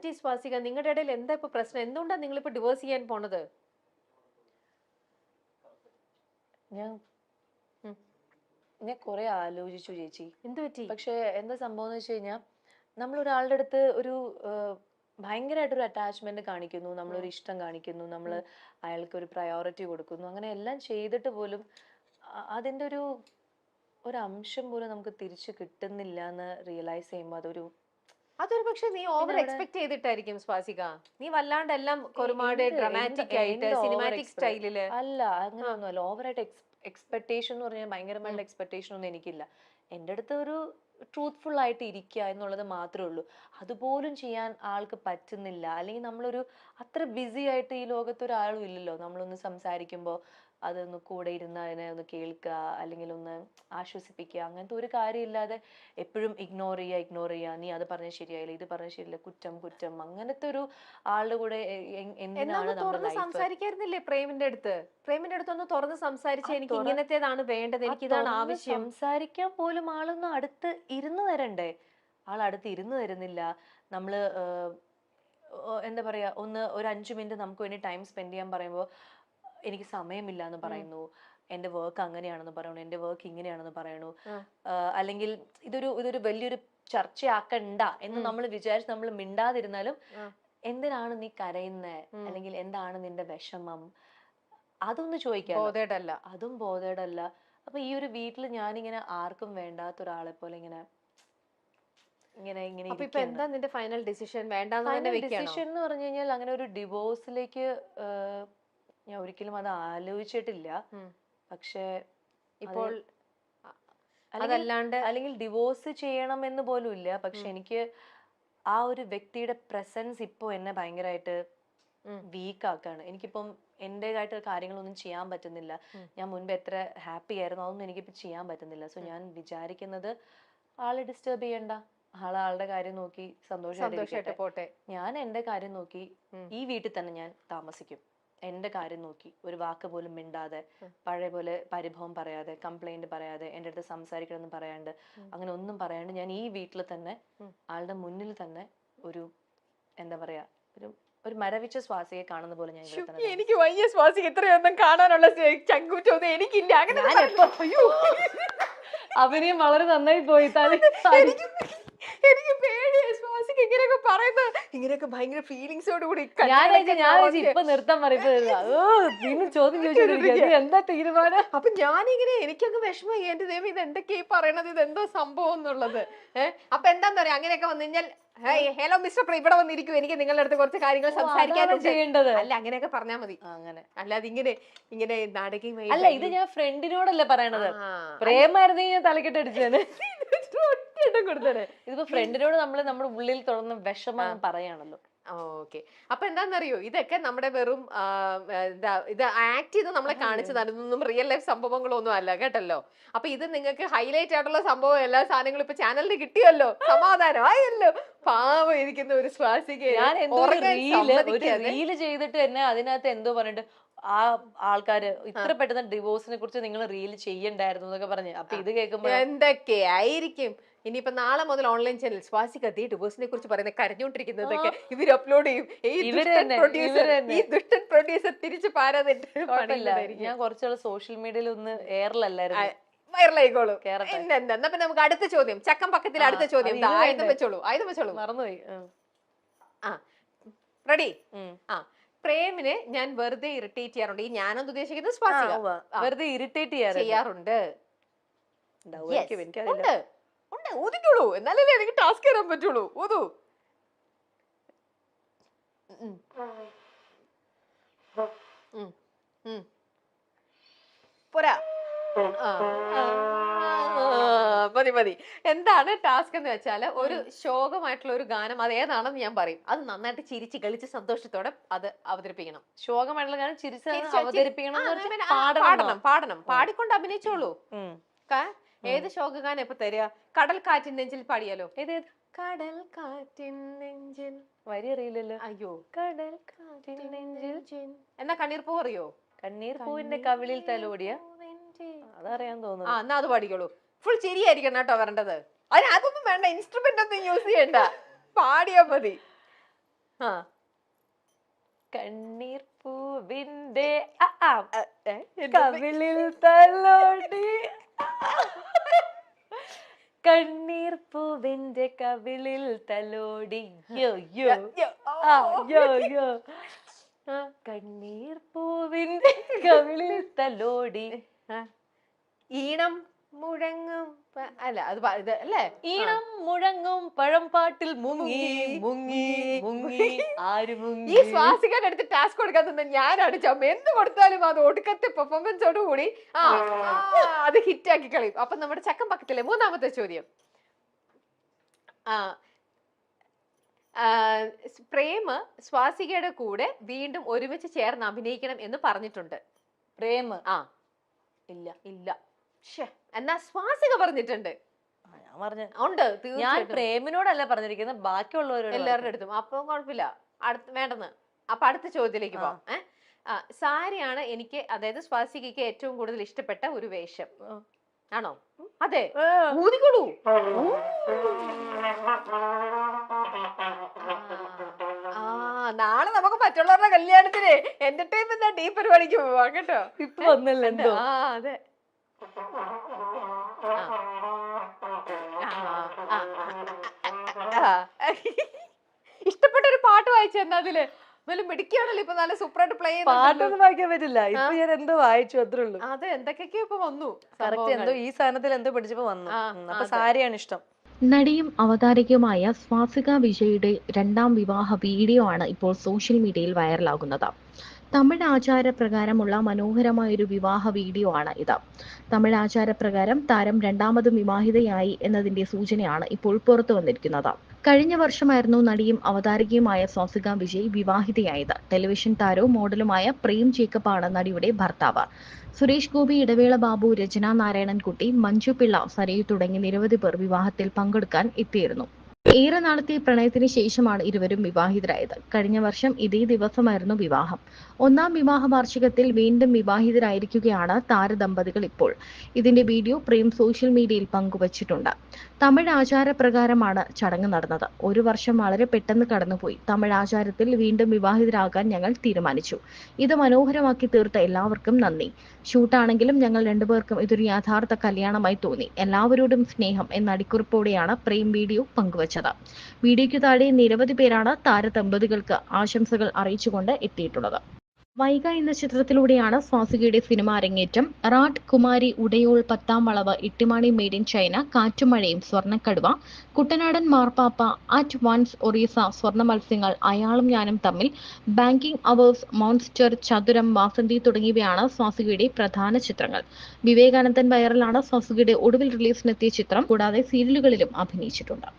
പറ്റി സ്വാസിക? നിങ്ങളുടെ ഇടയിൽ എന്താ ഇപ്പൊ പ്രശ്നം? എന്തുകൊണ്ടാണ് നിങ്ങൾ ഇപ്പൊ ഡിവോഴ്സ് ചെയ്യാൻ പോണത്? ഞാൻ ഞാൻ കുറെ ആലോചിച്ചു ചേച്ചി. എന്ത് പറ്റി? പക്ഷെ എന്താ സംഭവം എന്ന് വെച്ച് കഴിഞ്ഞാൽ, നമ്മൾ ഒരാളുടെ അടുത്ത് ഒരു ഭയങ്കരമായിട്ടൊരു അറ്റാച്ച്മെന്റ് കാണിക്കുന്നു, നമ്മളൊരു ഇഷ്ടം കാണിക്കുന്നു, നമ്മൾ അയാൾക്ക് ഒരു പ്രയോറിറ്റി കൊടുക്കുന്നു, അങ്ങനെ എല്ലാം ചെയ്തിട്ട് പോലും അതിന്റെ ഒരു അംശം പോലും നമുക്ക് തിരിച്ചു കിട്ടുന്നില്ല എന്ന് റിയലൈസ് ചെയ്യുമ്പോൾ അതൊരു പക്ഷെ നീ ഓവർ എക്സ്പെക്ട് ചെയ്തിട്ടായിരിക്കും സ്വാസിക. നീ വല്ലാണ്ട് എല്ലാം ഒരുപാട് ഡ്രാമാറ്റിക് ആയിട്ട് സിനിമാറ്റിക് സ്റ്റൈലില്. അല്ല, അങ്ങനെയൊന്നുമല്ല. ഓവറായിട്ട് എക്സ്പെക്ടേഷൻ എന്ന് പറഞ്ഞാൽ ഭയങ്കരമായിട്ടുള്ള എക്സ്പെക്ടേഷൻ ഒന്നും എനിക്കില്ല. എൻ്റെ അടുത്ത് ഒരു ട്രൂത്ത്ഫുൾ ആയിട്ട് ഇരിക്കുക എന്നുള്ളത് മാത്രമേ ഉള്ളൂ. അതുപോലും ചെയ്യാൻ ആൾക്ക് പറ്റുന്നില്ല. അല്ലെങ്കിൽ നമ്മളൊരു അത്ര ബിസി ആയിട്ട് ഈ ലോകത്ത് ഒരാളും ഇല്ലല്ലോ. നമ്മളൊന്ന് സംസാരിക്കുമ്പോൾ അതൊന്ന് കൂടെ ഇരുന്ന് അതിനെ ഒന്ന് കേൾക്കുക, അല്ലെങ്കിൽ ഒന്ന് ആശ്വസിപ്പിക്കുക, അങ്ങനത്തെ ഒരു കാര്യമില്ലാതെ എപ്പോഴും ഇഗ്നോർ ചെയ്യുക, നീ അത് പറഞ്ഞ ശരിയായില്ല, ഇത് പറഞ്ഞ ശരിയില്ല, കുറ്റം, അങ്ങനത്തെ ഒരു ആളുടെ കൂടെ എന്തിനാണ് തുറന്ന് സംസാരിക്കായിരുന്നില്ലേ പ്രേമിന്റെ അടുത്ത്? പ്രേമിന്റെ അടുത്ത് ഒന്ന് തുറന്ന് സംസാരിച്ച് എനിക്ക് ഇങ്ങനത്തേതാണ് വേണ്ടത്, എനിക്ക് ഇതാണ് ആവശ്യം. സംസാരിക്കാൻ പോലും ആളൊന്നും അടുത്ത് ഇരുന്ന് തരണ്ടേ? ആൾ അടുത്ത് ഇരുന്ന് തരുന്നില്ല. നമ്മള് എന്താ പറയാ, ഒരു 5 മിനിറ്റ് നമുക്ക് വേണ്ടി ടൈം സ്പെൻഡ് ചെയ്യാൻ പറയുമ്പോൾ എനിക്ക് സമയമില്ല എന്ന് പറയുന്നു, എന്റെ വർക്ക് അങ്ങനെയാണെന്ന് പറയണു, എന്റെ വർക്ക് ഇങ്ങനെയാണെന്ന് പറയണു. അല്ലെങ്കിൽ ഇതൊരു വലിയൊരു ചർച്ചയാക്കണ്ട എന്ന് നമ്മൾ വിചാരിച്ച് നമ്മൾ മിണ്ടാതിരുന്നാലും എന്തിനാണ് നീ കരയുന്നേ, അല്ലെങ്കിൽ എന്താണ് നിന്റെ വിഷമം, അതൊന്ന് ചോദിക്കാം. അതും ബോധേഡല്ല. അപ്പൊ ഈ ഒരു വീട്ടിൽ ഞാനിങ്ങനെ ആർക്കും വേണ്ടാത്ത ഒരാളെ പോലെ ഇങ്ങനെ എന്താ നിന്റെ ഫൈനൽ ഡിസിഷൻ? ഡിസിഷൻ എന്ന് പറഞ്ഞു കഴിഞ്ഞാൽ അങ്ങനെ ഒരു ഡിവോഴ്സിലേക്ക് ഞാൻ ഒരിക്കലും അത് ആലോചിച്ചിട്ടില്ല. പക്ഷെ ഇപ്പോൾ അല്ലെങ്കിൽ ഡിവോഴ്സ് ചെയ്യണം എന്ന് പോലും ഇല്ല. പക്ഷെ എനിക്ക് ആ ഒരു വ്യക്തിയുടെ പ്രസൻസ് ഇപ്പൊ എന്നെ ഭയങ്കരമായിട്ട് വീക്ക് ആക്കാണ്. എനിക്കിപ്പം എന്റേതായിട്ട് കാര്യങ്ങളൊന്നും ചെയ്യാൻ പറ്റുന്നില്ല. ഞാൻ മുൻപ് എത്ര ഹാപ്പി ആയിരുന്നു അതൊന്നും എനിക്കിപ്പോ ചെയ്യാൻ പറ്റുന്നില്ല. സോ ഞാൻ വിചാരിക്കുന്നത് ആളെ ഡിസ്റ്റർബ് ചെയ്യണ്ട, ആളുടെ കാര്യം നോക്കി സന്തോഷമായിട്ട് പോട്ടെ. ഞാൻ എന്റെ കാര്യം നോക്കി ഈ വീട്ടിൽ തന്നെ ഞാൻ താമസിക്കും. എന്റെ കാര്യം നോക്കി ഒരു വാക്ക് പോലും മിണ്ടാതെ, പഴയ പോലെ പരിഭവം പറയാതെ, കംപ്ലൈന്റ് പറയാതെ, എന്റെ അടുത്ത് സംസാരിക്കണമെന്ന് പറയാണ്ട്, അങ്ങനെ ഒന്നും പറയാണ്ട് ഞാൻ ഈ വീട്ടിൽ തന്നെ ആളുടെ മുന്നിൽ തന്നെ ഒരു എന്താ പറയാ, ഒരു മരവിച്ച സ്വാസിയെ കാണുന്ന പോലെ ഞാൻ ഇവിടെ തന്നെ. എനിക്ക് വയ്യ സ്വാസിക, ഇത്രയൊന്നും കാണാനുള്ള ചങ്കൂറ്റൊന്നും എനിക്കില്ല. അഭിനയം വളരെ നന്നായി പോയി. എനിക്ക് പേടിയാ സ്വാസിക ഇങ്ങനെയൊക്കെ പറയുന്നത്. ഇങ്ങനെയൊക്കെ ഭയങ്കര ഫീലിങ്സോട് കൂടി ഞാൻ ഇപ്പൊ നിർത്താൻ പറയുന്നത് ചോദ്യം ചോദിച്ചു എന്താ തീരുമാനം. അപ്പൊ ഞാനിങ്ങനെ എനിക്കങ്ങ് വിഷമമായി. എന്റെ ദൈവം ഇത് എന്തൊക്കെയാ പറയണത്, ഇതെന്തോ സംഭവം എന്നുള്ളത്. അപ്പൊ എന്താന്ന് പറയാ, അങ്ങനെയൊക്കെ വന്നു കഴിഞ്ഞാൽ ഹലോ മിസ്റ്റർ പ്രേ, ഇവിടെ വന്നിരിക്കും, എനിക്ക് നിങ്ങളുടെ അടുത്ത് കുറച്ച് കാര്യങ്ങൾ സംസാരിക്കാനുണ്ട്. അല്ല അങ്ങനെയൊക്കെ പറഞ്ഞാൽ മതി. അങ്ങനെ അല്ലാതെ ഇങ്ങനെ നാടകീയമായി അല്ല. ഇത് ഞാൻ ഫ്രണ്ടിനോടല്ലേ പറയണത്. പ്രേമായിരുന്നെങ്കിൽ ഞാൻ തലക്കെട്ട് അടിച്ചേനെ, കൊടുത്തേ. ഇതിപ്പോ ഫ്രണ്ടിനോട് നമ്മുടെ ഉള്ളിൽ തുറന്ന് വിഷമം പറയാണല്ലോ. ഓക്കെ. അപ്പൊ എന്താന്നറിയോ, ഇതൊക്കെ നമ്മുടെ വെറും ഇത് ആക്ട് ചെയ്ത് നമ്മളെ കാണിച്ചതാണ്. ഇതൊന്നും റിയൽ ലൈഫ് സംഭവങ്ങളൊന്നും അല്ല കേട്ടല്ലോ. അപ്പൊ ഇത് നിങ്ങൾക്ക് ഹൈലൈറ്റ് ആയിട്ടുള്ള സംഭവം എല്ലാ സാധനങ്ങളും ഇപ്പൊ ചാനലിന് കിട്ടിയല്ലോ, സമാധാനമായല്ലോ. പാവം ഇരിക്കുന്ന ഒരു സ്വാസിക. ഞാൻ റീല് ചെയ്തിട്ട് തന്നെ അതിനകത്ത് എന്തോ പറഞ്ഞിട്ട് ആ ആൾക്കാര് ഇത്ര പെട്ടെന്ന് ഡിവോഴ്സിനെ കുറിച്ച് നിങ്ങൾ റീൽ ചെയ്യണ്ടായിരുന്നു എന്നൊക്കെ പറഞ്ഞു. അപ്പൊ ഇത് കേൾക്കുമ്പോ എന്തൊക്കെയായിരിക്കും. ഇനിയിപ്പോ നാളെ മുതൽ ഓൺലൈൻ ചാനൽ സ്വാസിക ഡിവോഴ്സിനെ കുറിച്ച് പറയുന്നത് കരഞ്ഞോണ്ടിരിക്കുന്നതൊക്കെ ഇവർ അപ്ലോഡ് ചെയ്യും. ഈ ദുഷ്ടൻ പ്രൊഡ്യൂസർ തിരിച്ചു പാരാതിട്ട്. ഞാൻ കുറച്ചുള്ള സോഷ്യൽ മീഡിയയിൽ ഒന്ന് എയറിലല്ലായിരുന്നു, വൈറലായിക്കോളൂ. എന്നാ പിന്നെ നമുക്ക് അടുത്ത ചോദ്യം, ചക്കം പക്കത്തിൽ അടുത്ത ചോദ്യം. ആയുധം വെച്ചോളൂ. മറന്നുപോയി. റെഡി? പ്രേമിനെ ഞാൻ വെറുതെ ഇറിറ്റേറ്റ് ചെയ്യാറുണ്ട്. ഈ ഞാനൊന്ന് ഉദ്ദേശിക്കുന്നത് സ്വാസിക വെറുതെ ഇറിറ്റേറ്റ് ചെയ്യാറുണ്ട്. ഊതിക്കോളൂ, എന്നാലല്ലേ എനിക്ക് ടാസ്ക് തരാൻ പറ്റുള്ളൂ. ഊതു. പോരാ, മതി. എന്താണ് ടാസ്ക് എന്ന് വെച്ചാല്, ഒരു ശോകമായിട്ടുള്ള ഒരു ഗാനം, അത് ഏതാണെന്ന് ഞാൻ പറയും. അത് നന്നായിട്ട് ചിരിച്ച് കളിച്ച് സന്തോഷത്തോടെ അത് അവതരിപ്പിക്കണം. ശോകമായിട്ടുള്ള ഗാനം ചിരിച്ച് അവതരിപ്പിക്കണം. പാടണം, പാടിക്കൊണ്ട് അഭിനയിച്ചോളൂ. ഏത് ശോകഗാനം ഇപ്പൊ തരിക? കടൽ കാറ്റിൻ നെഞ്ചിൽ പാടിയാലോ? കടൽ കാറ്റിൻ നെഞ്ചിൽ. വരി അറിയില്ലല്ലോ. അയ്യോ, കടൽ കാറ്റിൻ നെഞ്ചിൽ. എന്നാ കണ്ണീർ പൂ അറിയോ? കണ്ണീർ പൂവിന്റെ കവിളിൽ തലോടിയ, അതറിയാൻ തോന്നുന്നു. എന്നാ അത് പാടിക്കോളൂ. ഫുൾ ചിരിയായിരിക്കണം കേട്ടോ വരേണ്ടത്. അതൊന്നും വേണ്ട, ഇൻസ്ട്രുമെന്റ് ഒന്നും യൂസ് ചെയ്യണ്ട, പാടിയാ മതി. ആ കണ്ണീർ പൂവിന്റെ എന്താ കവിളിൽ തലോടി കണ്ണീർ പൂവിന്റെ കവിളിൽ തലോടി യോ യോ ആ യോ യോ കണ്ണീർ പൂവിന്റെ കവിളിൽ തലോടി ഈണം മുഴങ്ങും അല്ല അത് ഇത് അല്ലേ ഈണം മുഴങ്ങും പഴംപാട്ടിൽ മുങ്ങി മുങ്ങി മുങ്ങി ആര് ഈ മുങ്ങി ശ്വാസിക്കാൻ എടുത്ത് ടാസ്ക് കൊടുക്കാത്ത ഞാനാണ് ചമ്മ എന്ത് കൊടുത്താലും അത് ഒടുക്കത്തെ പെർഫോമൻസോട് കൂടി അത് ഹിറ്റ് ആക്കി കളയും. അപ്പൊ നമ്മുടെ ചക്കം പക്കത്തിലെ മൂന്നാമത്തെ ചോദ്യം. പ്രേമ സ്വാസികയുടെ കൂടെ വീണ്ടും ഒരുമിച്ച് ചേർന്ന് അഭിനയിക്കണം എന്ന് പറഞ്ഞിട്ടുണ്ട്. പ്രേമ ഇല്ല ഇല്ല. എന്നാ സ്വാസിക പറഞ്ഞിട്ടുണ്ട്. ഞാൻ പറഞ്ഞ ഉണ്ട് ഞാൻ പ്രേമിനോടല്ല പറഞ്ഞിരിക്കുന്നത്, ബാക്കിയുള്ളവരോട് എല്ലാവരുടെ അടുത്തും. അപ്പൊ കുഴപ്പമില്ല, വേണ്ടെന്ന്. അപ്പൊ അടുത്ത ചോദ്യത്തിലേക്ക് പോവാം. സാരിയാണ് എനിക്ക്, അതായത് സ്വാസികയ്ക്ക് ഏറ്റവും കൂടുതൽ ഇഷ്ടപ്പെട്ട ഒരു വേഷം ആണോ? അതെ, ഊതിക്കൊള്ളൂ. നാളെ നമുക്ക് മറ്റുള്ളവരുടെ കല്യാണത്തിന് എന്റർടൈൻമെന്റ് ഈ പരിപാടിക്ക് പോവാം കേട്ടോ. ഇപ്പൊ വന്നല്ലോ. അതെ. ഇഷ്ടപ്പെട്ട ഒരു പാട്ട് വായിച്ചു എന്നാ അതില് നല്ല മിടിക്കാണല്ലോ. ഇപ്പൊ നല്ല സൂപ്പറായിട്ട് പ്ലേ ചെയ്ത് പാട്ടൊന്നും വായിക്കാൻ പറ്റില്ല. ഇപ്പൊ ഞാൻ എന്തോ വായിച്ചു അത്രേ ഉള്ളൂ. അതെ, എന്തൊക്കെയൊക്കെയോ ഇപ്പൊ വന്നു. കറക്റ്റ് എന്തോ ഈ സാധനത്തിൽ എന്തോ പഠിച്ചപ്പോ വന്നു. അപ്പൊ സാരിയാണ് ഇഷ്ടം. നടിയും അവതാരകയുമായ സ്വാസിക വിജയുടെ രണ്ടാം വിവാഹ വീഡിയോ ആണ് ഇപ്പോൾ സോഷ്യൽ മീഡിയയിൽ വൈറലാകുന്നത്. തമിഴ് ആചാരപ്രകാരമുള്ള മനോഹരമായൊരു വിവാഹ വീഡിയോ ആണ് ഇത്. തമിഴ് ആചാരപ്രകാരം താരം രണ്ടാമതും വിവാഹിതയായി എന്നതിന്റെ സൂചനയാണ് ഇപ്പോൾ പുറത്തു വന്നിരിക്കുന്നത്. കഴിഞ്ഞ വർഷമായിരുന്നു നടിയും അവതാരകയുമായ സ്വാസിക വിജയ് വിവാഹിതയായത്. ടെലിവിഷൻ താരവും മോഡലുമായ പ്രേം ജേക്കബാണ് നടിയുടെ ഭർത്താവ്. സുരേഷ് ഗോപി, ഇടവേള ബാബു, രചന നാരായണൻകുട്ടി, മഞ്ജു പിള്ള, സരയു തുടങ്ങി നിരവധി പേർ വിവാഹത്തിൽ പങ്കെടുക്കാൻ എത്തിയിരുന്നു. ഏറെ നാളത്തെ പ്രണയത്തിന് ശേഷമാണ് ഇരുവരും വിവാഹിതരായത്. കഴിഞ്ഞ വർഷം ഇതേ ദിവസമായിരുന്നു വിവാഹം. ഒന്നാം വിവാഹ വാർഷികത്തിൽ വീണ്ടും വിവാഹിതരായിരിക്കുകയാണ് താരദമ്പതികൾ ഇപ്പോൾ. ഇതിന്റെ വീഡിയോ പ്രേം സോഷ്യൽ മീഡിയയിൽ പങ്കുവച്ചിട്ടുണ്ട്. തമിഴ് ആചാരപ്രകാരമാണ് ചടങ്ങ് നടന്നത്. ഒരു വർഷം വളരെ പെട്ടെന്ന് കടന്നുപോയി. തമിഴ് ആചാരത്തിൽ വീണ്ടും വിവാഹിതരാകാൻ ഞങ്ങൾ തീരുമാനിച്ചു. ഇത് മനോഹരമാക്കി തീർത്ത എല്ലാവർക്കും നന്ദി. ഷൂട്ടാണെങ്കിലും ഞങ്ങൾ രണ്ടുപേർക്കും ഇതൊരു യഥാർത്ഥ കല്യാണമായി തോന്നി. എല്ലാവരോടും സ്നേഹം എന്ന അടിക്കുറിപ്പോടെയാണ് പ്രേം വീഡിയോ പങ്കുവച്ചത്. വീഡിയോയ്ക്ക് താഴെ നിരവധി പേരാണ് താരദമ്പതികൾക്ക് ആശംസകൾ അറിയിച്ചുകൊണ്ട് എത്തിയിട്ടുള്ളത്. വൈഗ എന്ന ചിത്രത്തിലൂടെയാണ് സ്വാസികയുടെ സിനിമ അരങ്ങേറ്റം. റാട്ട്, കുമാരി, ഉടയോൾ, പത്താം വളവ്, ഇട്ടിമാണി, മെയ്ഡ് ഇൻ ചൈന, കാറ്റുമഴയും, സ്വർണ്ണക്കടുവ, കുട്ടനാടൻ മാർപ്പാപ്പ, അറ്റ് വൺസ്, ഒറീസ, സ്വർണ്ണ മത്സ്യങ്ങൾ, അയാളും ഞാനും തമ്മിൽ, ബാങ്കിംഗ് അവേഴ്സ്, മോൺസ്റ്റർ, ചതുരം, വാസന്തി തുടങ്ങിയവയാണ് സ്വാസികയുടെ പ്രധാന ചിത്രങ്ങൾ. വിവേകാനന്ദൻ വൈറലാണ് സ്വാസികയുടെ ഒടുവിൽ റിലീസിനെത്തിയ ചിത്രം. കൂടാതെ സീരിയലുകളിലും അഭിനയിച്ചിട്ടുണ്ട്.